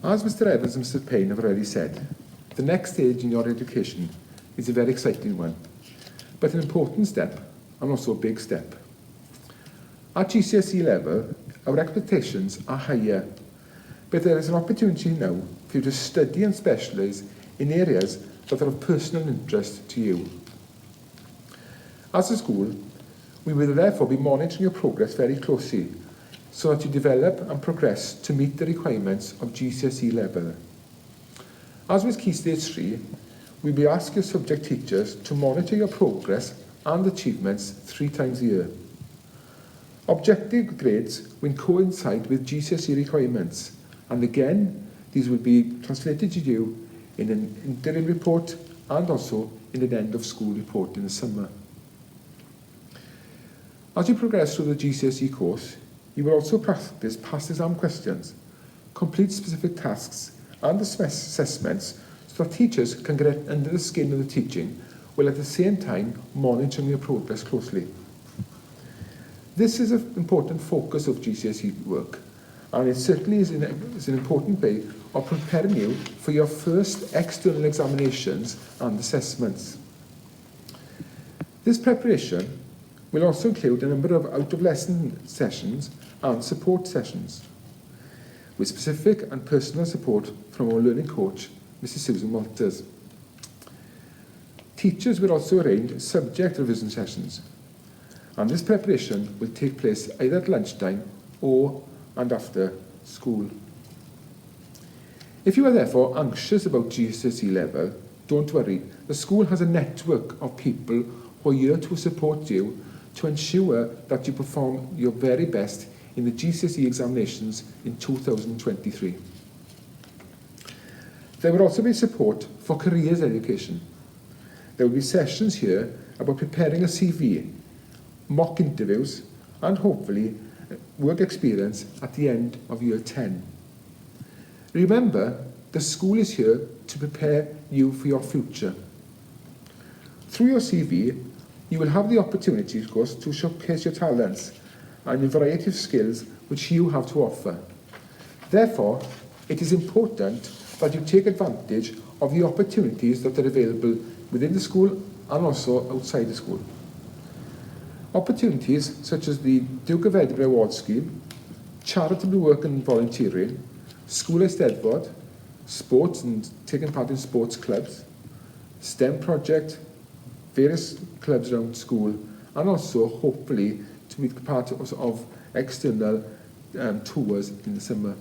As Mr Evans and Mr Payne have already said, the next stage in your education is a very exciting one, but an important step and also a big step. At GCSE level, our expectations are higher, but there is an opportunity now for you to study and specialise in areas that are of personal interest to you. As a school, we will therefore be monitoring your progress very closely so that you develop and progress to meet the requirements of GCSE level. As with Key Stage 3, we will ask your subject teachers to monitor your progress and achievements 3 times a year. Objective grades will coincide with GCSE requirements, and again, these will be translated to you in an interim report and also in an end of school report in the summer. As you progress through the GCSE course, you will also practice past exam questions, complete specific tasks and assessments so that teachers can get under the skin of the teaching while at the same time monitoring your progress closely. This is an important focus of GCSE work, and it certainly is an important way of preparing you for your first external examinations and assessments. This preparation will also include a number of out-of-lesson sessions and support sessions, with specific and personal support from our learning coach, Mrs Susan Walters. Teachers will also arrange subject revision sessions, and this preparation will take place either at lunchtime and after school. If you are therefore anxious about GCSE level, don't worry. The school has a network of people who are here to support you to ensure that you perform your very best in the GCSE examinations in 2023. There will also be support for careers education. There will be sessions here about preparing a CV, mock interviews, and hopefully work experience at the end of year 10. Remember, the school is here to prepare you for your future. Through your CV, you will have the opportunity, of course, to showcase your talents and a variety of skills which you have to offer. Therefore, it is important that you take advantage of the opportunities that are available within the school and also outside the school. Opportunities such as the Duke of Edinburgh Award Scheme, charitable work and volunteering, school Eisteddfod, sports and taking part in sports clubs, STEM project, various clubs around school, and also hopefully to be part of external tours in the summer.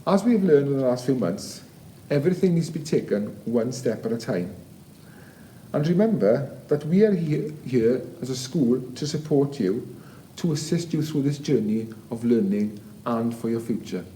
As we have learned in the last few months, everything needs to be taken one step at a time. And remember that we are here as a school to support you, to assist you through this journey of learning and for your future.